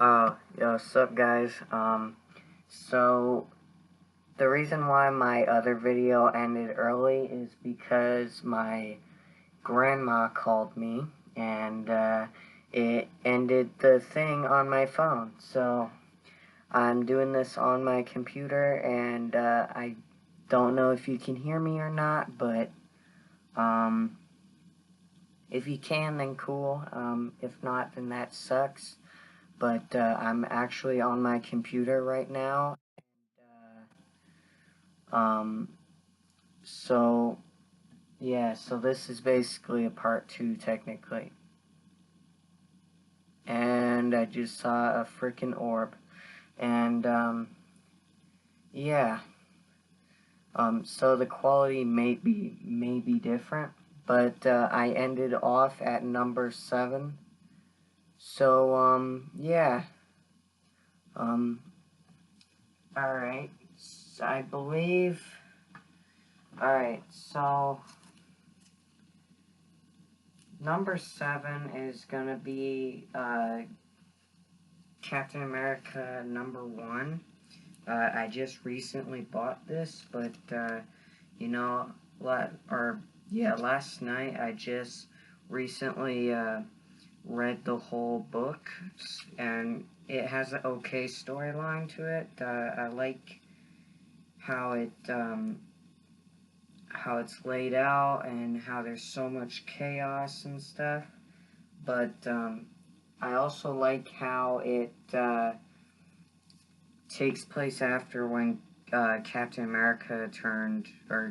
Yo, what's up, guys? So the reason why my other video ended early is because my grandma called me and it ended the thing on my phone. So I'm doing this on my computer and I don't know if you can hear me or not, but if you can, then cool. If not, then that sucks. But I'm actually on my computer right now. Um, so, yeah, so this is basically a part 2, technically. And I just saw a freaking orb. And, yeah. So the quality may be different. But, I ended off at number 7. So, yeah. Alright. I believe... Alright, so... Number 7 is gonna be Captain America number 1. I just recently bought this, but you know, last night I just recently read the whole book, and it has an okay storyline to it. I like how it's laid out and how there's so much chaos and stuff. But I also like how it takes place after when Captain America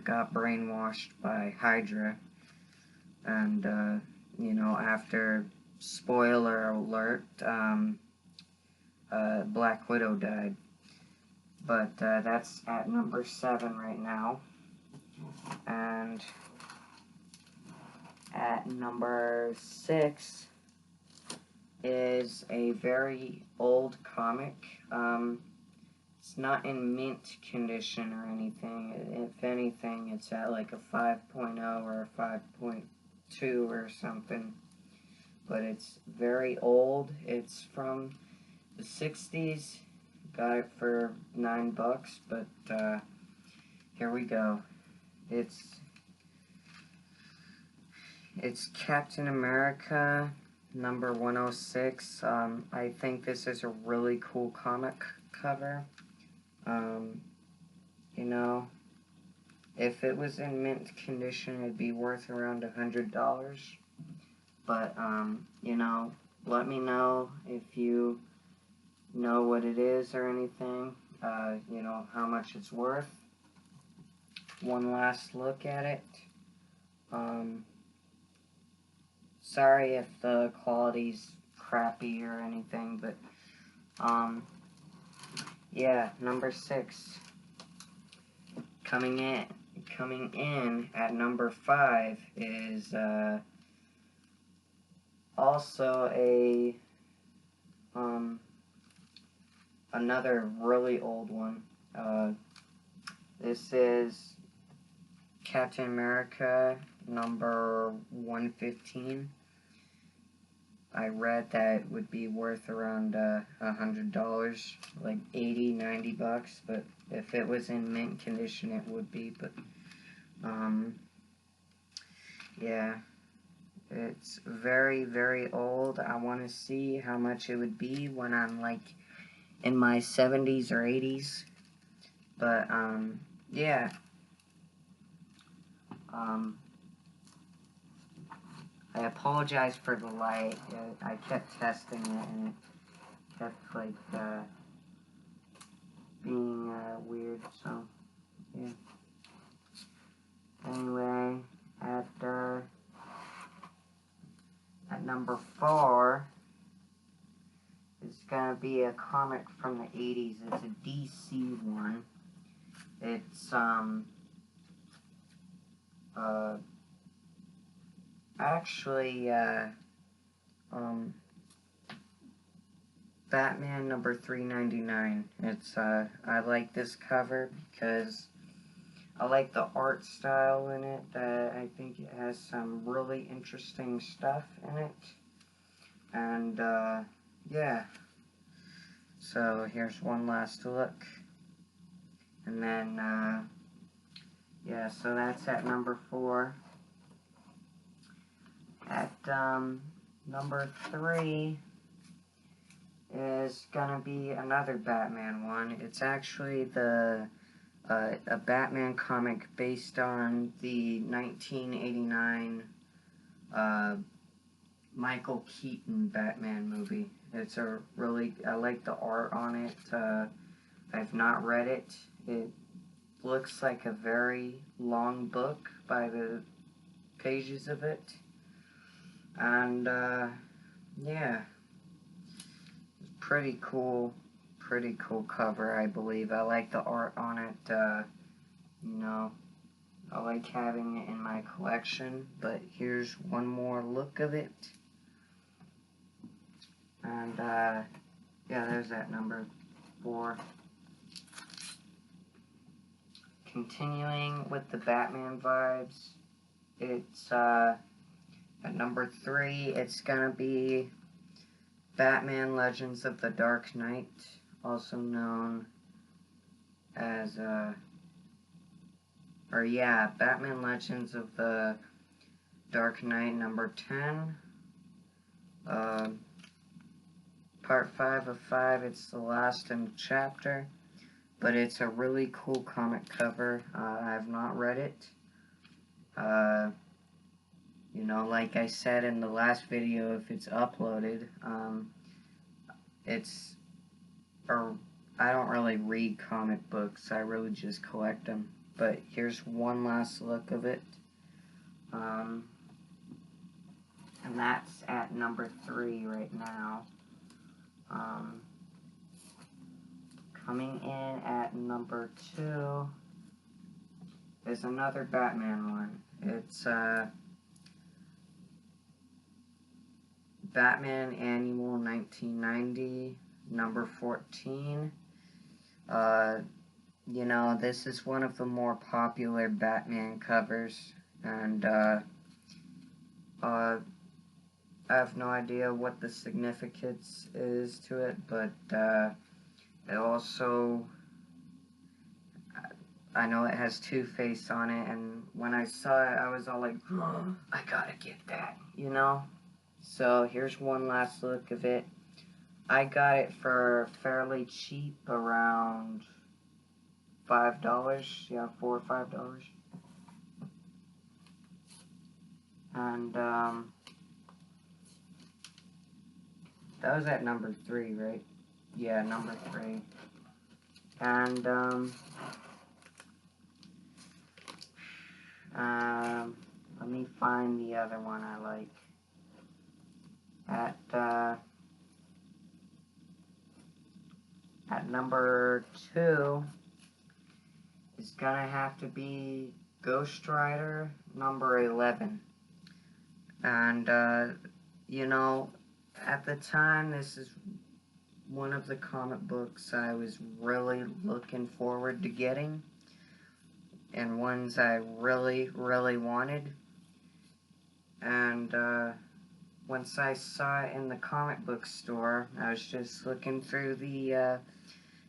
got brainwashed by Hydra. And, you know, after, spoiler alert, Black Widow died. But that's at number 7 right now. And at number 6 is a very old comic. It's not in mint condition or anything. If anything, it's at like a 5.0 or a 5.2 or something. But it's very old. It's from the 60s. Got it for $9, but here we go. It's Captain America number 106. I think this is a really cool comic cover. You know, if it was in mint condition, it'd be worth around $100. But, you know, let me know if you know what it is or anything. You know, how much it's worth. One last look at it. Sorry if the quality's crappy or anything, but, yeah, number 6. Coming in at number 5 is, also another really old one. This is Captain America number 115. I read that it would be worth around $100, like $80-90, but if it was in mint condition, it would be. But yeah, it's very, very old. I want to see how much it would be when I'm like in my 70s or 80s. But yeah. I apologize for the light. I kept testing it and it kept like being weird. So yeah. Anyway, at number 4 is gonna be a comic from the 80s. It's a DC one. It's actually Batman number 399. It's I like this cover because I like the art style in it. I think it has some really interesting stuff in it. And yeah. So here's one last look. And then, yeah, so that's at number 4. At number 3 is gonna be another Batman one. It's actually a Batman comic based on the 1989 Michael Keaton Batman movie. It's a really, I like the art on it. I've not read it. It looks like a very long book by the pages of it. And, yeah. Pretty cool cover, I believe. I like the art on it. You know, I like having it in my collection. But here's one more look of it. And, yeah, there's that number 4. Continuing with the Batman vibes, it's, at number 3, it's gonna be Batman Legends of the Dark Knight, also known as, Batman Legends of the Dark Knight number 10, part 5 of 5. It's the last in the chapter, but it's a really cool comic cover. I have not read it. You know, like I said in the last video, if it's uploaded, I don't really read comic books, I really just collect them. But here's one last look of it. And that's at number 3 right now. Coming in at number 2 is another Batman one. It's, Batman Annual 1990, number 14. You know, this is one of the more popular Batman covers, and, I have no idea what the significance is to it, but, it also, I know it has Two-Face on it, and when I saw it, I was all like, oh, I gotta get that, you know? So, here's one last look of it. I got it for fairly cheap, around $5, yeah, $4 or $5. And, that was at number 3, right? Yeah, number 3. And, let me find the other one I like. At number 2 is gonna have to be Ghost Rider number 11. And, you know, at the time, this is one of the comic books I was really looking forward to getting, and ones I really, really wanted. And, once I saw it in the comic book store, I was just looking through the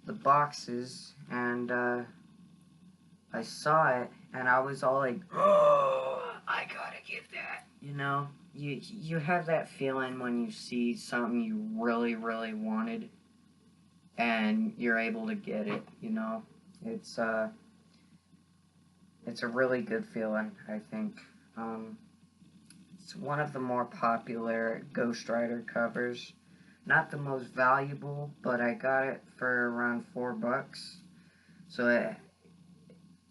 boxes, and, I saw it, and I was all like, oh, I gotta get that, you know? You have that feeling when you see something you really, really wanted, and you're able to get it, you know? It's a really good feeling, I think. It's one of the more popular Ghost Rider covers. Not the most valuable, but I got it for around $4. So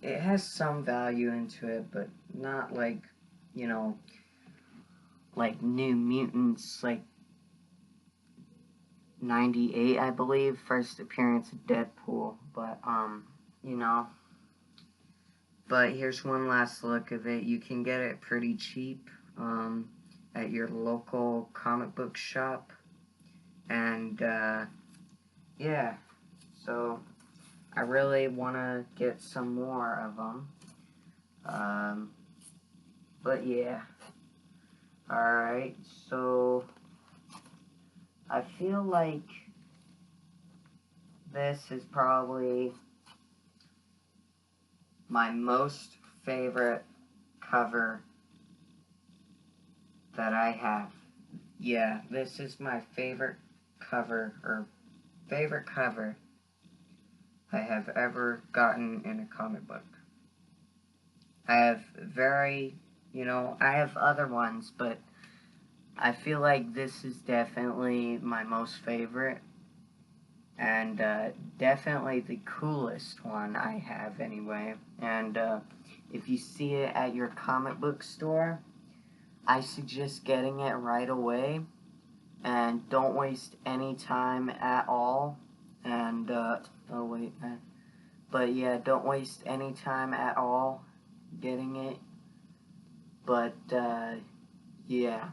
it has some value into it, but not like, you know, like New Mutants, like 98, I believe, first appearance of Deadpool, but, you know. But here's one last look of it. You can get it pretty cheap, at your local comic book shop, and, yeah, so I really want to get some more of them, but yeah, alright, so I feel like this is probably my most favorite cover that I have. Yeah, this is my favorite cover I have ever gotten in a comic book. I have I have other ones, but I feel like this is definitely my most favorite, and definitely the coolest one I have anyway. And if you see it at your comic book store, I suggest getting it right away, and don't waste any time at all. And but yeah, don't waste any time at all getting it. But yeah,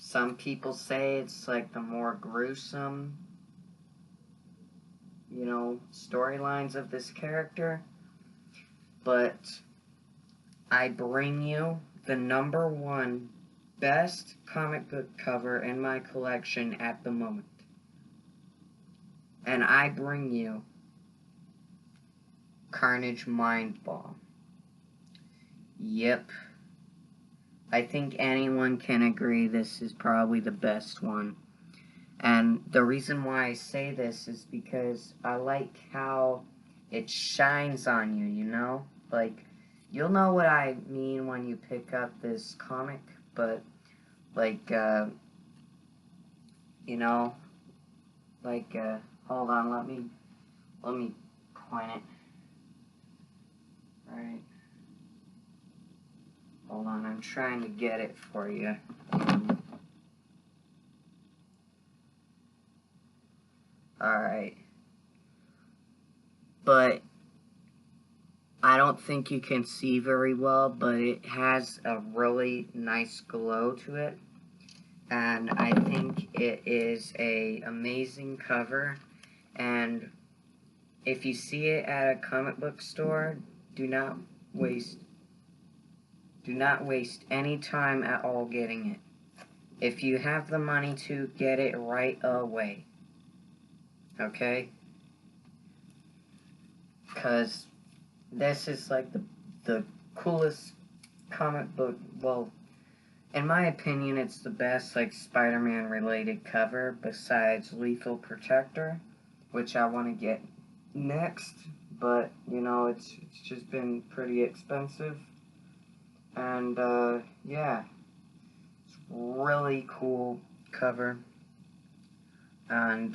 some people say it's like the more gruesome, storylines of this character. But I bring you the number one best comic book cover in my collection at the moment. And I bring you Carnage Mindball. Yep. I think anyone can agree this is probably the best one. And the reason why I say this is because I like how it shines on you, Like, you'll know what I mean when you pick up this comic, but, like, hold on, let me point it. Right. Hold on, I'm trying to get it for you. Alright. But I don't think you can see very well, but it has a really nice glow to it. And I think it is a amazing cover. And if you see it at a comic book store, do not waste any time at all getting it. If you have the money to, get it right away. Okay? Because this is like the coolest comic book, well, in my opinion, it's the best, like, Spider-Man related cover besides Lethal Protector, which I want to get next, but, it's just been pretty expensive, and, yeah, it's really cool cover, and,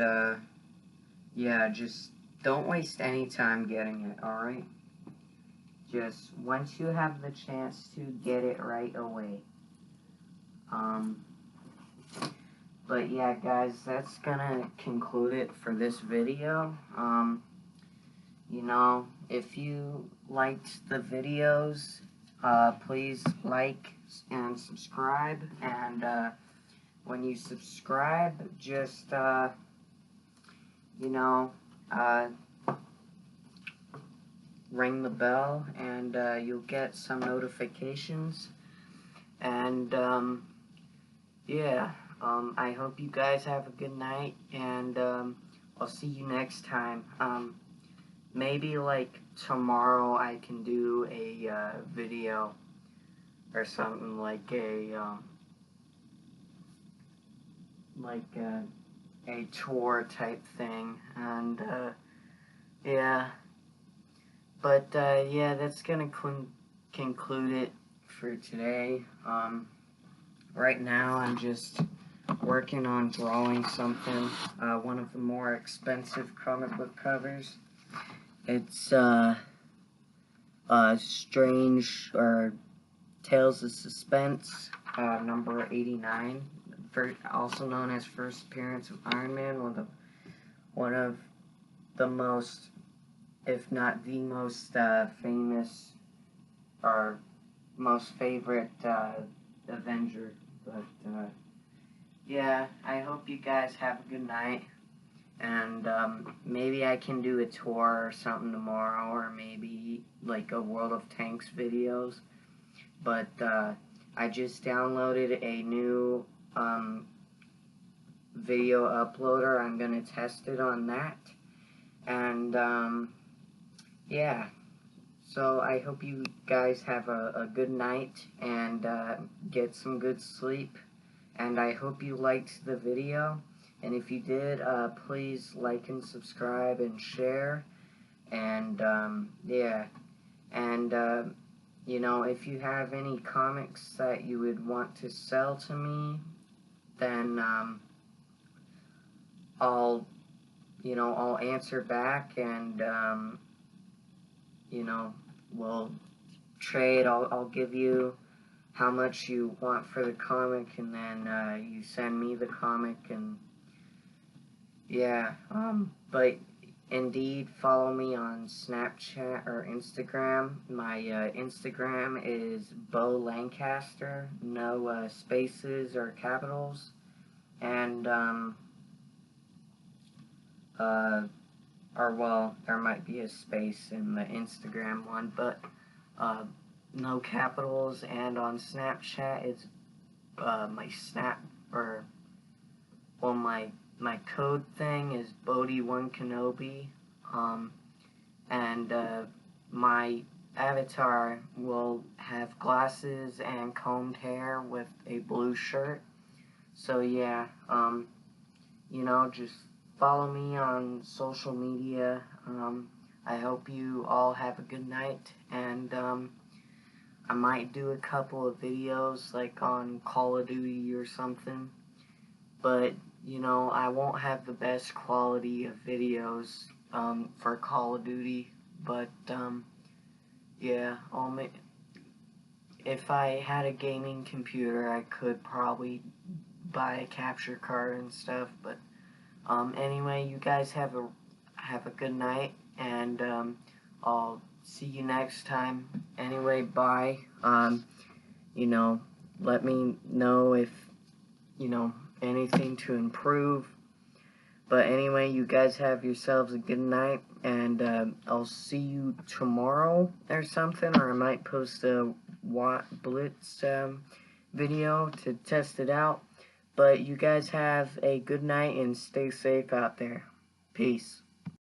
yeah, just don't waste any time getting it, alright? Just, once you have the chance to, get it right away. But yeah, guys, that's gonna conclude it for this video. If you liked the videos, please like and subscribe. And, when you subscribe, just, ring the bell, and, you'll get some notifications. And, yeah, I hope you guys have a good night, and, I'll see you next time. Maybe, like, tomorrow I can do a, video, or something, like a tour type thing, and, yeah. But, yeah, that's gonna conclude it for today. Right now I'm just working on drawing something, one of the more expensive comic book covers. It's, Strange, or Tales of Suspense, number 89, also known as First Appearance of Iron Man, one of the most, if not the most, famous, or most favorite, Avenger. But, yeah, I hope you guys have a good night, and, maybe I can do a tour or something tomorrow, or maybe, like, a World of Tanks videos, but, I just downloaded a new, video uploader. I'm gonna test it on that. And yeah, so I hope you guys have a good night and get some good sleep. And I hope you liked the video. And if you did, please like and subscribe and share. And yeah, and you know, if you have any comics that you would want to sell to me, then I'll I'll answer back, and you know, we'll trade. I'll give you how much you want for the comic, and then you send me the comic, and yeah. But indeed, follow me on Snapchat or Instagram. My Instagram is Bo Lancaster, no spaces or capitals, and or well, there might be a space in the Instagram one, but no capitals. And on Snapchat, it's my snap or well, my code thing is Bodhi1Kenobi, and my avatar will have glasses and combed hair with a blue shirt. So yeah, you know, just follow me on social media. I hope you all have a good night, and I might do a couple of videos like on Call of Duty or something, but you know, I won't have the best quality of videos for Call of Duty, but yeah, if I had a gaming computer, I could probably buy a capture card and stuff. But anyway, you guys have a good night, and I'll see you next time. Anyway, bye. You know, let me know if anything to improve. But anyway, you guys have yourselves a good night, and I'll see you tomorrow or something, or I might post a Watt Blitz video to test it out. But you guys have a good night and stay safe out there. Peace.